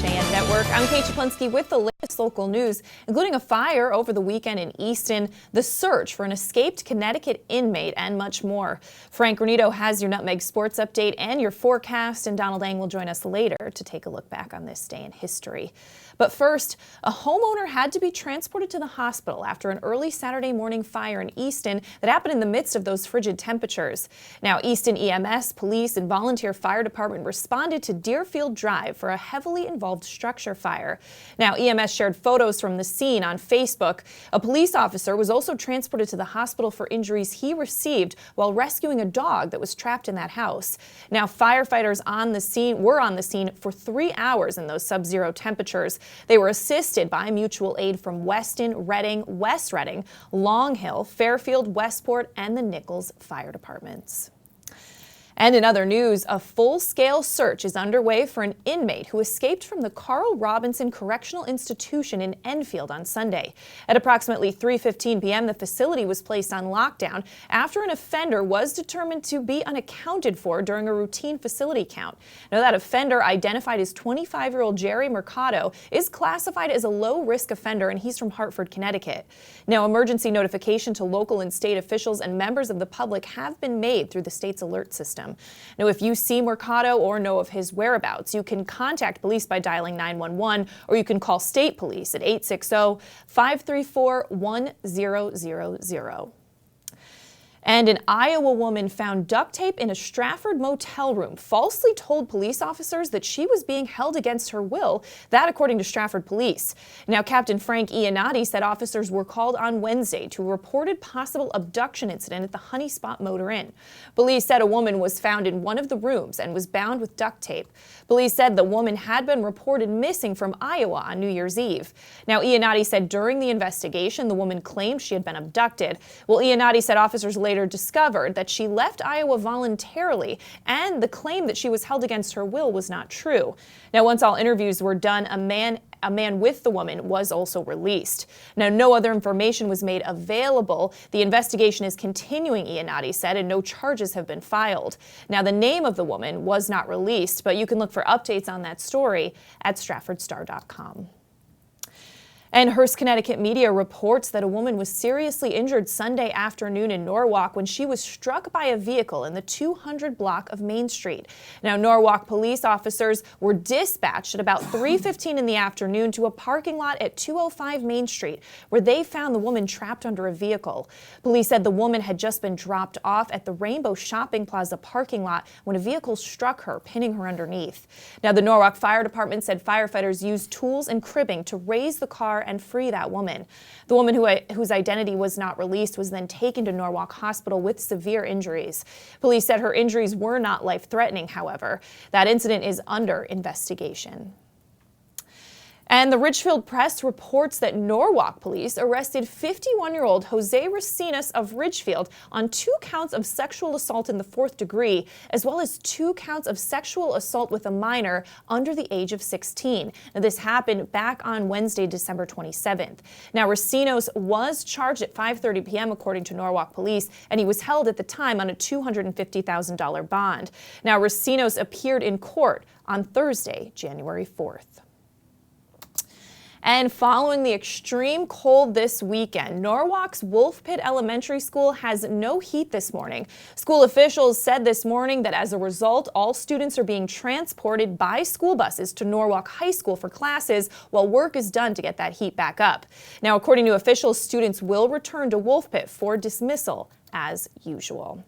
WHAN Network. I'm Kate Czaplinski with the latest local news, including a fire over the weekend in Easton, the search for an escaped Connecticut inmate, and much more. Frank Granito has your Nutmeg Sports update and your forecast, and Donald Ang will join us later to take a look back on this day in history. But first, a homeowner had to be transported to the hospital after an early Saturday morning fire in Easton that happened in the midst of those frigid temperatures. Now, Easton EMS, police, and volunteer fire department responded to Deerfield Drive for a heavily involved structure fire. Now, EMS shared photos from the scene on Facebook. A police officer was also transported to the hospital for injuries he received while rescuing a dog that was trapped in that house. Now, firefighters were on the scene for 3 hours in those sub-zero temperatures. They were assisted by mutual aid from Weston, Reading, West Reading, Long Hill, Fairfield, Westport, and the Nichols fire departments. And in other news, a full-scale search is underway for an inmate who escaped from the Carl Robinson Correctional Institution in Enfield on Sunday. At approximately 3:15 p.m., the facility was placed on lockdown after an offender was determined to be unaccounted for during a routine facility count. Now, that offender, identified as 25-year-old Jerry Mercado, is classified as a low-risk offender, and he's from Hartford, Connecticut. Now, emergency notification to local and state officials and members of the public have been made through the state's alert system. Now, if you see Mercado or know of his whereabouts, you can contact police by dialing 911, or you can call state police at 860-534-1000. And an Iowa woman found duct tape in a Stratford motel room falsely told police officers that she was being held against her will, that according to Stratford police. Now, Captain Frank Iannotti said officers were called on Wednesday to a reported possible abduction incident at the Honey Spot Motor Inn. Police said a woman was found in one of the rooms and was bound with duct tape. Police said the woman had been reported missing from Iowa on New Year's Eve. Now, Iannotti said during the investigation, the woman claimed she had been abducted. Well, Iannotti said officers later discovered that she left Iowa voluntarily, and the claim that she was held against her will was not true. Now, once all interviews were done, a man with the woman was also released. Now, no other information was made available. The investigation is continuing, Iannotti said, and no charges have been filed. Now, the name of the woman was not released, but you can look for updates on that story at StratfordStar.com. And Hearst, Connecticut media reports that a woman was seriously injured Sunday afternoon in Norwalk when she was struck by a vehicle in the 200 block of Main Street. Now, Norwalk police officers were dispatched at about 3:15 in the afternoon to a parking lot at 205 Main Street, where they found the woman trapped under a vehicle. Police said the woman had just been dropped off at the Rainbow Shopping Plaza parking lot when a vehicle struck her, pinning her underneath. Now, the Norwalk Fire Department said firefighters used tools and cribbing to raise the car and free that woman. The woman whose identity was not released was then taken to Norwalk Hospital with severe injuries. Police said her injuries were not life-threatening, however. That incident is under investigation. And the Ridgefield Press reports that Norwalk police arrested 51-year-old Jose Racinas of Ridgefield on 2 counts of sexual assault in the 4th degree, as well as 2 counts of sexual assault with a minor under the age of 16. Now, this happened back on Wednesday, December 27th. Now, Racinos was charged at 5:30 p.m., according to Norwalk police, and he was held at the time on a $250,000 bond. Now, Racinos appeared in court on Thursday, January 4th. And following the extreme cold this weekend, Norwalk's Wolf Pit Elementary School has no heat this morning. School officials said this morning that as a result, all students are being transported by school buses to Norwalk High School for classes while work is done to get that heat back up. Now, according to officials, students will return to Wolf Pit for dismissal as usual.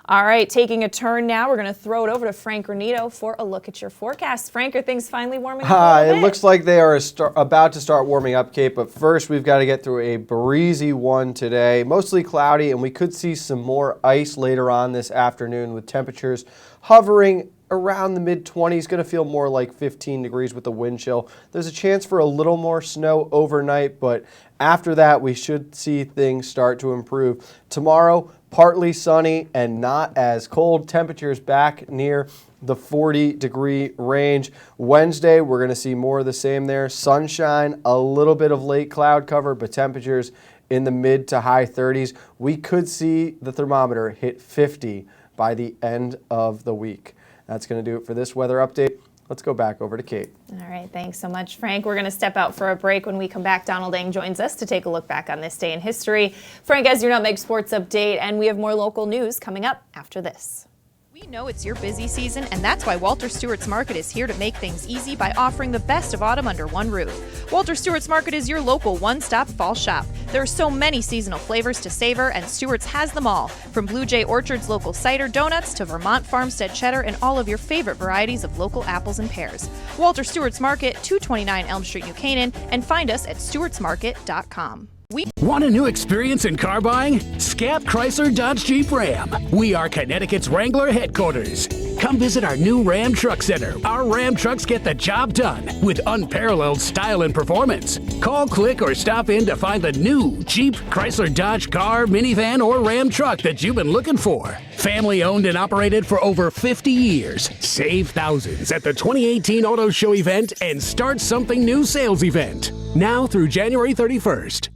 All right, taking a turn now, we're going to throw it over to Frank Granito for a look at your forecast. Frank, are things finally warming up a little bit? It looks like they are about to start warming up, Kate, but first we've got to get through a breezy one today. Mostly cloudy, and we could see some more ice later on this afternoon with temperatures hovering around the mid-20s, going to feel more like 15 degrees with the wind chill. There's a chance for a little more snow overnight, but after that, we should see things start to improve. Tomorrow, partly sunny and not as cold. Temperatures back near the 40-degree range. Wednesday, we're going to see more of the same there. Sunshine, a little bit of late cloud cover, but temperatures in the mid to high 30s. We could see the thermometer hit 50 by the end of the week. That's going to do it for this weather update. Let's go back over to Kate. All right, thanks so much, Frank. We're going to step out for a break. When we come back, Donald Eng joins us to take a look back on this day in history. Frank has your Nutmeg Sports Update, and we have more local news coming up after this. We know it's your busy season, and that's why Walter Stewart's Market is here to make things easy by offering the best of autumn under one roof. Walter Stewart's Market is your local one-stop fall shop. There are so many seasonal flavors to savor, and Stewart's has them all. From Blue Jay Orchard's local cider donuts to Vermont Farmstead cheddar and all of your favorite varieties of local apples and pears. Walter Stewart's Market, 229 Elm Street, New Canaan, and find us at stewartsmarket.com. Want a new experience in car buying? Scap Chrysler Dodge Jeep Ram. We are Connecticut's Wrangler headquarters. Come visit our new Ram Truck Center. Our Ram trucks get the job done with unparalleled style and performance. Call, click, or stop in to find the new Jeep, Chrysler Dodge car, minivan, or Ram truck that you've been looking for. Family owned and operated for over 50 years. Save thousands at the 2018 Auto Show event and start something new sales event. Now through January 31st.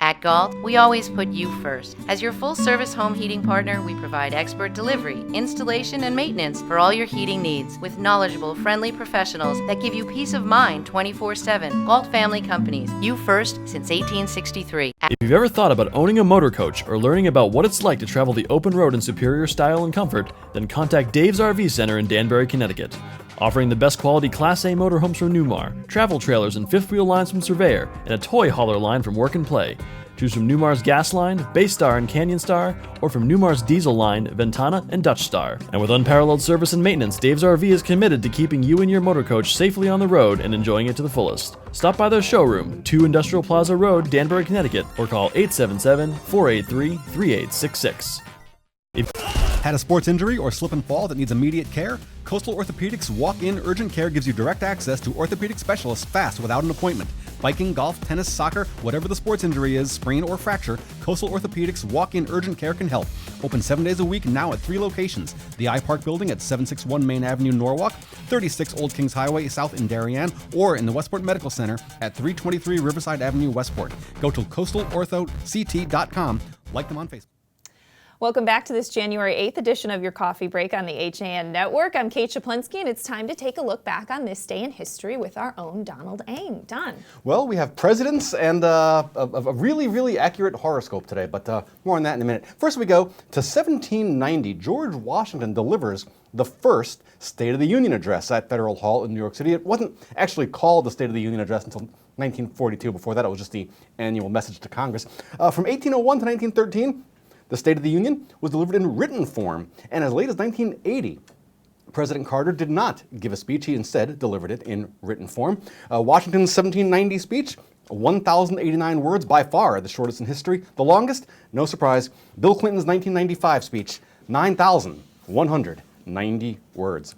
At Galt, we always put you first. As your full-service home heating partner, we provide expert delivery, installation, and maintenance for all your heating needs with knowledgeable, friendly professionals that give you peace of mind 24/7. Galt Family Companies, you first since 1863. If you've ever thought about owning a motor coach or learning about what it's like to travel the open road in superior style and comfort, then contact Dave's RV Center in Danbury, Connecticut. Offering the best quality Class A motorhomes from Newmar, travel trailers and fifth wheel lines from Surveyor, and a toy hauler line from Work and Play. Choose from Newmar's Gas Line, Bay Star and Canyon Star, or from Newmar's Diesel Line, Ventana and Dutch Star. And with unparalleled service and maintenance, Dave's RV is committed to keeping you and your motor coach safely on the road and enjoying it to the fullest. Stop by their showroom, 2 Industrial Plaza Road, Danbury, Connecticut, or call 877-483-3866. Had a sports injury or slip and fall that needs immediate care? Coastal Orthopedics Walk-In Urgent Care gives you direct access to orthopedic specialists fast without an appointment. Biking, golf, tennis, soccer, whatever the sports injury is, sprain or fracture, Coastal Orthopedics Walk-In Urgent Care can help. Open 7 days a week now at 3 locations. The iPark Building at 761 Main Avenue, Norwalk, 36 Old Kings Highway South in Darien, or in the Westport Medical Center at 323 Riverside Avenue, Westport. Go to coastalorthoct.com. Like them on Facebook. Welcome back to this January 8th edition of your Coffee Break on the HAN Network. I'm Kate Czaplinski, and it's time to take a look back on this day in history with our own Donald Eng. Don. Well, we have presidents and a really, really accurate horoscope today, but more on that in a minute. First we go to 1790. George Washington delivers the first State of the Union address at Federal Hall in New York City. It wasn't actually called the State of the Union address until 1942. Before that, it was just the annual message to Congress. From 1801 to 1913, the State of the Union was delivered in written form, and as late as 1980, President Carter did not give a speech. He instead delivered it in written form. Washington's 1790 speech, 1,089 words, by far the shortest in history. The longest, no surprise, Bill Clinton's 1995 speech, 9,190 words.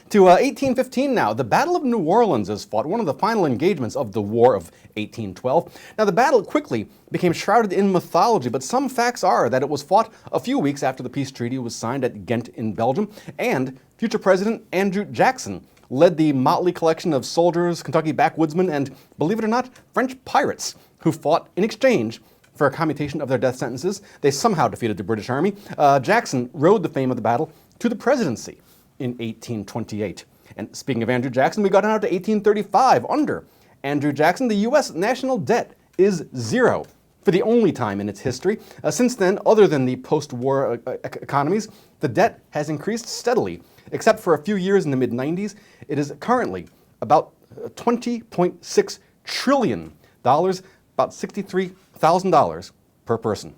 To 1815 now, the Battle of New Orleans is fought, one of the final engagements of the War of 1812. Now, the battle quickly became shrouded in mythology, but some facts are that it was fought a few weeks after the peace treaty was signed at Ghent in Belgium, and future President Andrew Jackson led the motley collection of soldiers, Kentucky backwoodsmen, and, believe it or not, French pirates who fought in exchange for a commutation of their death sentences. They somehow defeated the British Army. Jackson rode the fame of the battle to the presidency in 1828. And speaking of Andrew Jackson, we got down to 1835. Under Andrew Jackson, the U.S. national debt is zero for the only time in its history. Since then, other than the post-war economies, the debt has increased steadily. Except for a few years in the mid-90s, it is currently about $20.6 trillion, about $63,000 per person.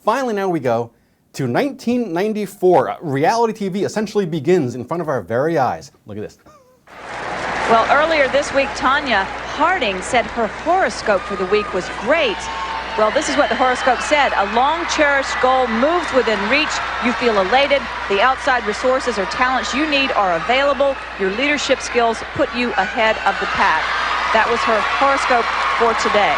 Finally, now we go to 1994. Reality TV essentially begins in front of our very eyes. Look at this. Well, earlier this week, Tanya Harding said her horoscope for the week was great. Well, this is what the horoscope said. A long-cherished goal moves within reach. You feel elated. The outside resources or talents you need are available. Your leadership skills put you ahead of the pack. That was her horoscope for today.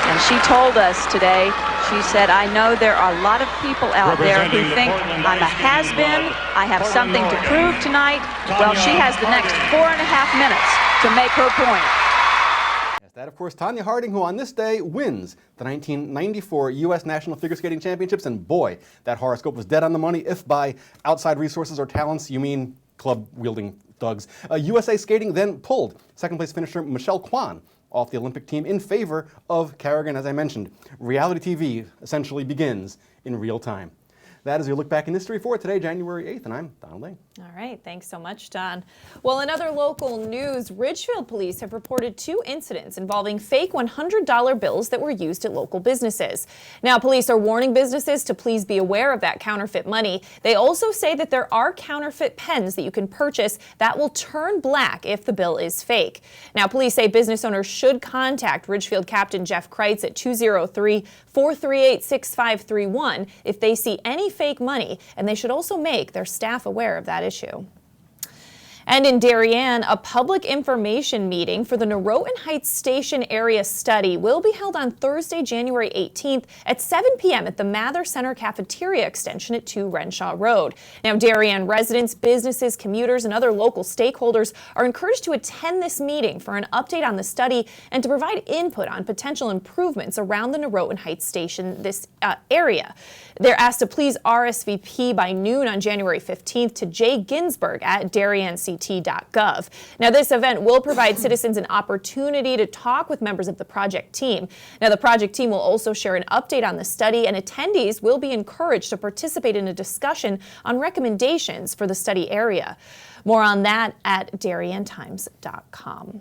And she told us today, she said, I know there are a lot of people out there who think I'm a has-been, I have something to prove tonight. Well, she has the next 4.5 minutes to make her point. That, of course, Tanya Harding, who on this day wins the 1994 U.S. National Figure Skating Championships. And boy, that horoscope was dead on the money. If by outside resources or talents you mean club-wielding thugs. USA Skating then pulled second-place finisher Michelle Kwan off the Olympic team in favor of Carrigan, as I mentioned. Reality TV essentially begins in real time. That is your look back in history for today, January 8th, and I'm Donald Lane. All right, thanks so much, Don. Well, in other local news, Ridgefield police have reported 2 incidents involving fake $100 bills that were used at local businesses. Now, police are warning businesses to please be aware of that counterfeit money. They also say that there are counterfeit pens that you can purchase that will turn black if the bill is fake. Now, police say business owners should contact Ridgefield Captain Jeff Kreitz at 203-438-6531 if they see any fake money, and they should also make their staff aware of that issue. And in Darien, a public information meeting for the Norotan Heights Station Area Study will be held on Thursday, January 18th at 7 p.m. at the Mather Center Cafeteria Extension at 2 Renshaw Road. Now, Darien residents, businesses, commuters, and other local stakeholders are encouraged to attend this meeting for an update on the study and to provide input on potential improvements around the Norotan Heights Station area. They're asked to please RSVP by noon on January 15th to Jay Ginsburg at DarienCT.gov. Now, this event will provide citizens an opportunity to talk with members of the project team. Now, the project team will also share an update on the study, and attendees will be encouraged to participate in a discussion on recommendations for the study area. More on that at DarienTimes.com.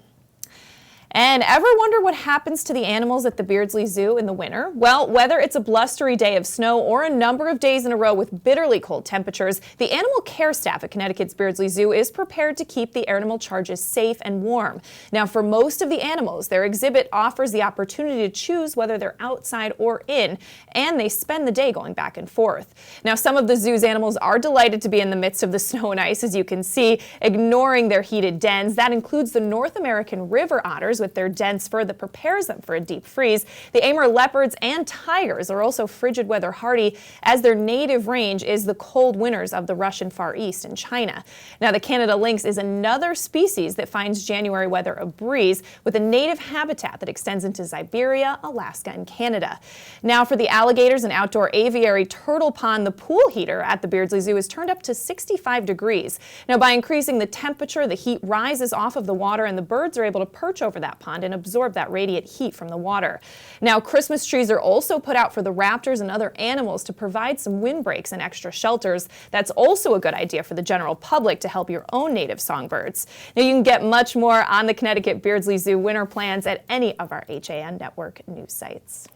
And ever wonder what happens to the animals at the Beardsley Zoo in the winter? Well, whether it's a blustery day of snow or a number of days in a row with bitterly cold temperatures, the animal care staff at Connecticut's Beardsley Zoo is prepared to keep the animal charges safe and warm. Now, for most of the animals, their exhibit offers the opportunity to choose whether they're outside or in, and they spend the day going back and forth. Now, some of the zoo's animals are delighted to be in the midst of the snow and ice, as you can see, ignoring their heated dens. That includes the North American river otters, with their dense fur that prepares them for a deep freeze. The Amur leopards and tigers are also frigid weather hardy, as their native range is the cold winters of the Russian Far East and China. Now, the Canada lynx is another species that finds January weather a breeze, with a native habitat that extends into Siberia, Alaska, and Canada. Now, for the alligators and outdoor aviary turtle pond, the pool heater at the Beardsley Zoo is turned up to 65 degrees. Now, by increasing the temperature, the heat rises off of the water, and the birds are able to perch over that pond and absorb that radiant heat from the water. Now, Christmas trees are also put out for the raptors and other animals to provide some windbreaks and extra shelters. That's also a good idea for the general public to help your own native songbirds. Now, you can get much more on the Connecticut Beardsley Zoo winter plans at any of our HAN Network news sites.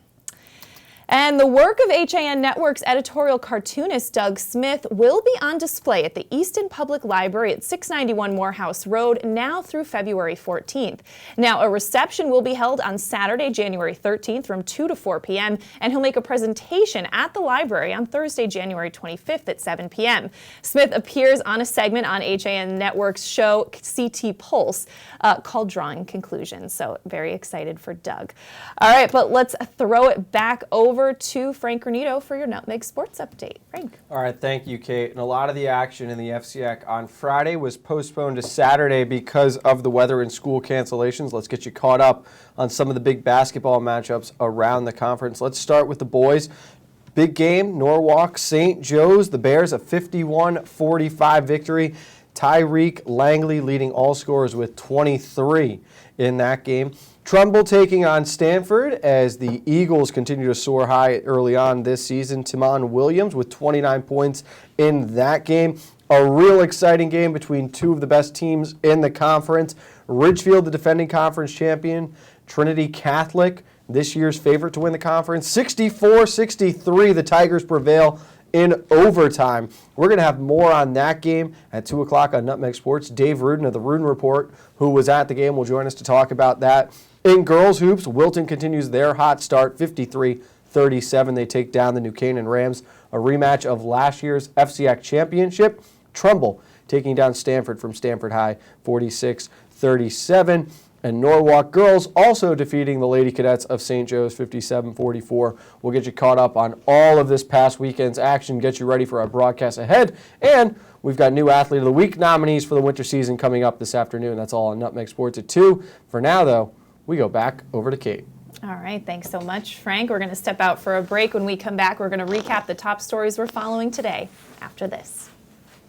And the work of HAN Network's editorial cartoonist Doug Smith will be on display at the Easton Public Library at 691 Morehouse Road now through February 14th. Now, a reception will be held on Saturday, January 13th from 2 to 4 p.m., and he'll make a presentation at the library on Thursday, January 25th at 7 p.m. Smith appears on a segment on HAN Network's show CT Pulse called Drawing Conclusions. So very excited for Doug. All right, but let's throw it back over to Frank Granito for your Nutmeg Sports Update. Frank. All right, thank you, Kate. And a lot of the action in the FCIAC on Friday was postponed to Saturday because of the weather and school cancellations. Let's get you caught up on some of the big basketball matchups around the conference. Let's start with the boys. Big game, Norwalk, St. Joe's. The Bears a 51-45 victory. Tyreek Langley leading all scorers with 23 in that game. Trumbull taking on Stanford as the Eagles continue to soar high early on this season. Timon Williams with 29 points in that game. A real exciting game between two of the best teams in the conference. Ridgefield, the defending conference champion. Trinity Catholic, this year's favorite to win the conference. 64-63, the Tigers prevail in overtime. We're going to have more on that game at 2 o'clock on Nutmeg Sports. Dave Rudin of the Rudin Report, who was at the game, will join us to talk about that. In girls hoops, Wilton continues their hot start, 53-37. They take down the New Canaan Rams, a rematch of last year's FCIAC championship. Trumbull taking down Stanford from Stanford High, 46-37. And Norwalk girls also defeating the Lady Cadets of St. Joe's 57-44. We'll get you caught up on all of this past weekend's action, get you ready for our broadcast ahead. And we've got new Athlete of the Week nominees for the winter season coming up this afternoon. That's all on Nutmeg Sports at 2. For now, though, We go back over to Kate. All right, thanks so much, Frank. We're going to step out for a break. When we come back, we're going to recap the top stories we're following today after this.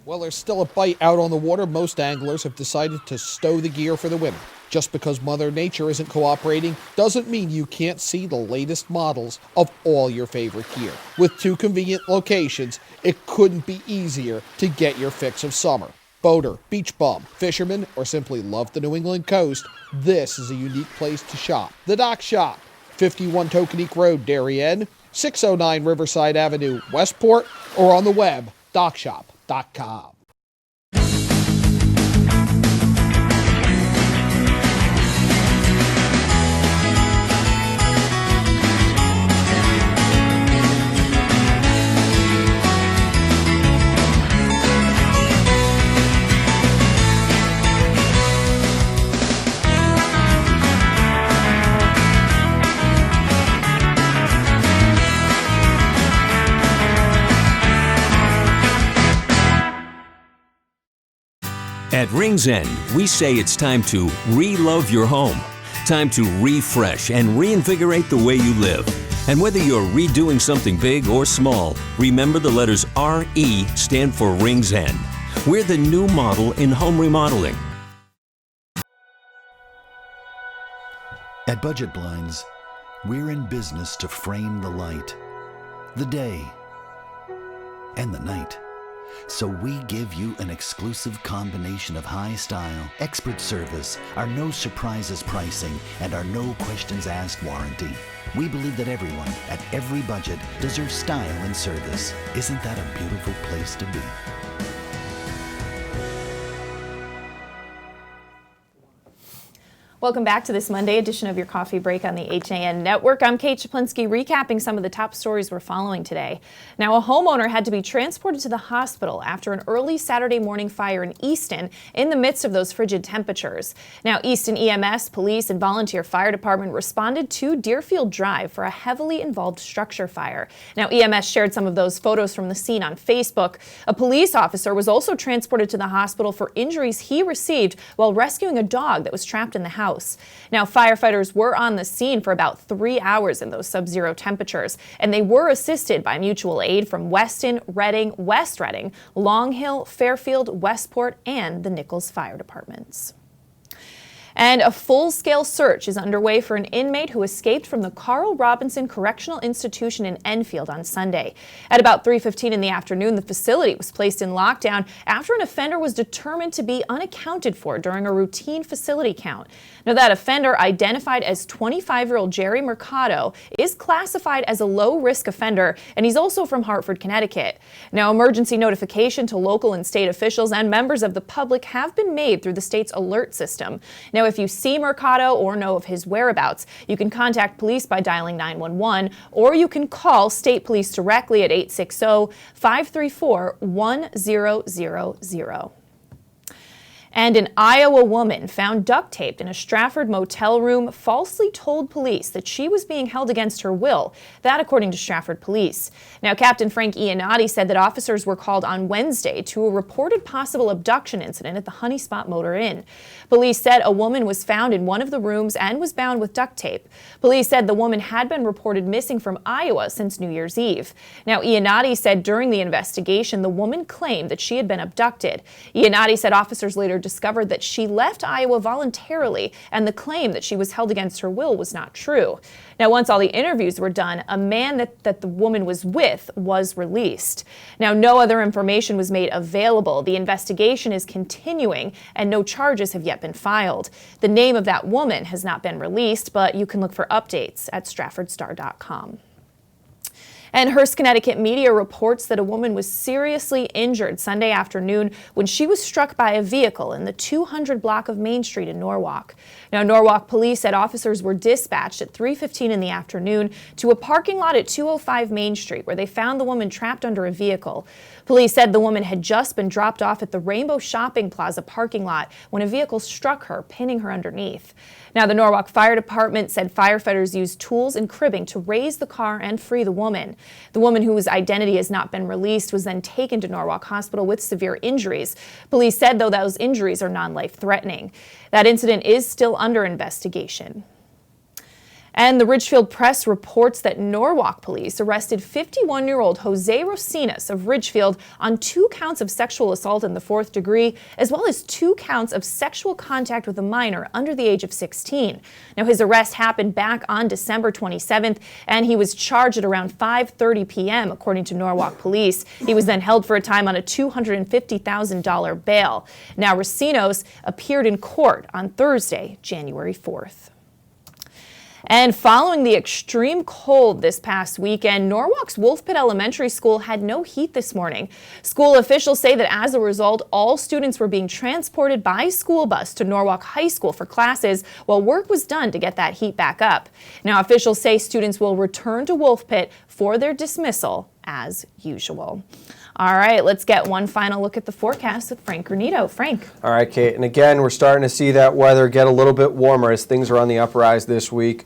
Well, there's still a bite out on the water. Most anglers have decided to stow the gear for the winter. Just because Mother Nature isn't cooperating doesn't mean you can't see the latest models of all your favorite gear. With 2 convenient locations, it couldn't be easier to get your fix of summer. Boater, beach bum, fisherman, or simply love the New England coast, this is a unique place to shop. The Dock Shop, 51 Tokenique Road, Darien, 609 Riverside Avenue, Westport, or on the web, dockshop.com. At Rings End, we say it's time to re-love your home. Time to refresh and reinvigorate the way you live. And whether you're redoing something big or small, remember the letters RE stand for Rings End. We're the new model in home remodeling. At Budget Blinds, we're in business to frame the light, the day, and the night. So we give you an exclusive combination of high style, expert service, our no surprises pricing, and our no questions asked warranty. We believe that everyone, at every budget, deserves style and service. Isn't that a beautiful place to be? Welcome back to this Monday edition of your Coffee Break on the HAN Network. I'm Kate Czaplinski, recapping some of the top stories we're following today. Now, a homeowner had to be transported to the hospital after an early Saturday morning fire in Easton in the midst of those frigid temperatures. Now, Easton EMS, police, and volunteer fire department responded to Deerfield Drive for a heavily involved structure fire. Now, EMS shared some of those photos from the scene on Facebook. A police officer was also transported to the hospital for injuries he received while rescuing a dog that was trapped in the house. Now, firefighters were on the scene for about 3 hours in those sub-zero temperatures, and they were assisted by mutual aid from Weston, Reading, West Reading, Long Hill, Fairfield, Westport, and the Nichols Fire Departments. And a full-scale search is underway for an inmate who escaped from the Carl Robinson Correctional Institution in Enfield on Sunday. At about 3:15 in the afternoon, the facility was placed in lockdown after an offender was determined to be unaccounted for during a routine facility count. Now, that offender, identified as 25-year-old Jerry Mercado, is classified as a low-risk offender, and he's also from Hartford, Connecticut. Now, emergency notification to local and state officials and members of the public have been made through the state's alert system. Now, if you see Mercado or know of his whereabouts, you can contact police by dialing 911, or you can call state police directly at 860-534-1000. And an Iowa woman found duct taped in a Stratford motel room falsely told police that she was being held against her will. That, according to Stratford police. Now, Captain Frank Iannotti said that officers were called on Wednesday to a reported possible abduction incident at the Honey Spot Motor Inn. Police said a woman was found in one of the rooms and was bound with duct tape. Police said the woman had been reported missing from Iowa since New Year's Eve. Now, Iannotti said during the investigation, the woman claimed that she had been abducted. Iannotti said officers later discovered that she left Iowa voluntarily, and the claim that she was held against her will was not true. Now, once all the interviews were done, a man that the woman was with was released. Now, no other information was made available. The investigation is continuing, and no charges have yet been filed. The name of that woman has not been released, but you can look for updates at StratfordStar.com. And Hearst, Connecticut media reports that a woman was seriously injured Sunday afternoon when she was struck by a vehicle in the 200 block of Main Street in Norwalk. Now, Norwalk police said officers were dispatched at 3:15 in the afternoon to a parking lot at 205 Main Street where they found the woman trapped under a vehicle. Police said the woman had just been dropped off at the Rainbow Shopping Plaza parking lot when a vehicle struck her, pinning her underneath. Now, the Norwalk Fire Department said firefighters used tools and cribbing to raise the car and free the woman. The woman, whose identity has not been released, was then taken to Norwalk Hospital with severe injuries. Police said, though, those injuries are non-life threatening. That incident is still under investigation. And the Ridgefield Press reports that Norwalk police arrested 51-year-old Jose Rosinas of Ridgefield on 2 counts of sexual assault in the 4th degree, as well as 2 counts of sexual contact with a minor under the age of 16. Now, his arrest happened back on December 27th, and he was charged at around 5:30 p.m., according to Norwalk police. He was then held for a time on a $250,000 bail. Now, Rosinas appeared in court on Thursday, January 4th. And following the extreme cold this past weekend, Norwalk's Wolf Pit Elementary School had no heat this morning. School officials say that as a result, all students were being transported by school bus to Norwalk High School for classes while work was done to get that heat back up. Now, officials say students will return to Wolf Pit for their dismissal as usual. All right, let's get one final look at the forecast with Frank Granito. Frank. All right, Kate. And again, we're starting to see that weather get a little bit warmer as things are on the uprise this week.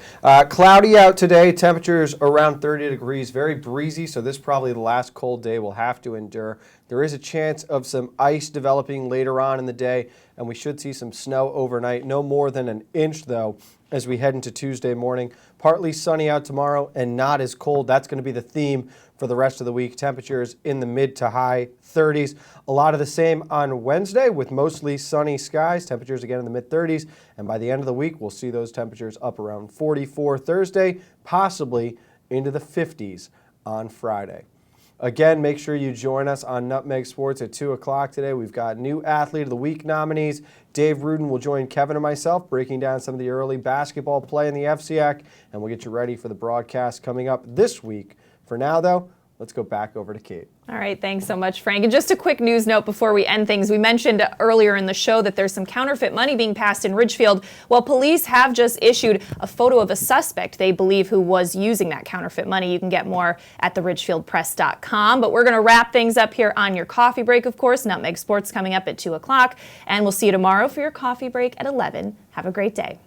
Cloudy out today, temperatures around 30 degrees, very breezy, so this is probably the last cold day we'll have to endure. There is a chance of some ice developing later on in the day, and we should see some snow overnight. No more than an inch, though, as we head into Tuesday morning. Partly sunny out tomorrow and not as cold. That's going to be the theme for the rest of the week. Temperatures in the mid to high 30s. A lot of the same on Wednesday with mostly sunny skies. Temperatures again in the mid 30s. And by the end of the week, we'll see those temperatures up around 44 Thursday, possibly into the 50s on Friday. Again, make sure you join us on Nutmeg Sports at 2 o'clock today. We've got new Athlete of the Week nominees. Dave Rudin will join Kevin and myself, breaking down some of the early basketball play in the FCIAC, and we'll get you ready for the broadcast coming up this week. For now, though, let's go back over to Kate. All right, thanks so much, Frank. And just a quick news note before we end things. We mentioned earlier in the show that there's some counterfeit money being passed in Ridgefield. Well, police have just issued a photo of a suspect they believe who was using that counterfeit money. You can get more at theridgefieldpress.com. But we're going to wrap things up here on your coffee break, of course. Nutmeg Sports coming up at 2 o'clock. And we'll see you tomorrow for your coffee break at 11. Have a great day.